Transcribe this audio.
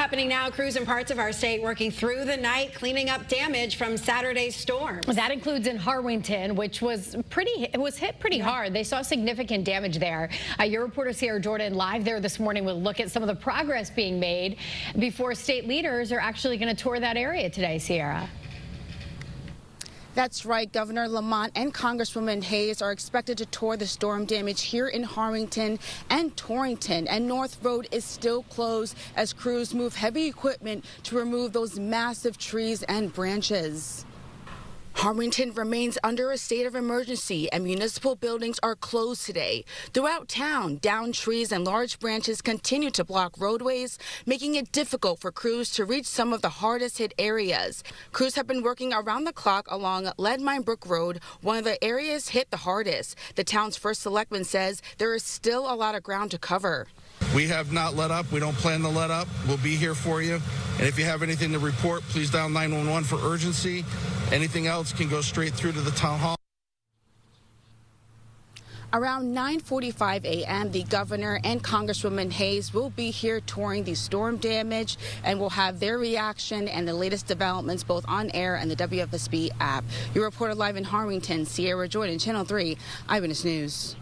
happening now. Crews in parts of our state working through the night, cleaning up damage from Saturday's storm. That includes in Harwinton, which was hit pretty hard. They saw significant damage there. Your reporter Sierra Jordan live there this morning will look at some of the progress being made before state leaders are actually going to tour that area today. Sierra. That's right. Governor Lamont and Congresswoman Hayes are expected to tour the storm damage here in Harwinton and Torrington. And North Road is still closed as crews move heavy equipment to remove those massive trees and branches. Harwinton remains under a state of emergency and municipal buildings are closed today. Throughout town, downed trees and large branches continue to block roadways, making it difficult for crews to reach some of the hardest hit areas. Crews have been working around the clock along Lead Mine Brook Road, one of the areas hit the hardest. The town's first selectman says there is still a lot of ground to cover. We have not let up. We don't plan to let up. We'll be here for you. And if you have anything to report, please dial 911 for urgency. Anything else can go straight through to the town hall. Around 9:45 a.m., the governor and Congresswoman Hayes will be here touring the storm damage, and will have their reaction and the latest developments both on air and the WFSB app. Your reporter live in Harwinton, Sierra Jordan, Channel 3 Eyewitness News.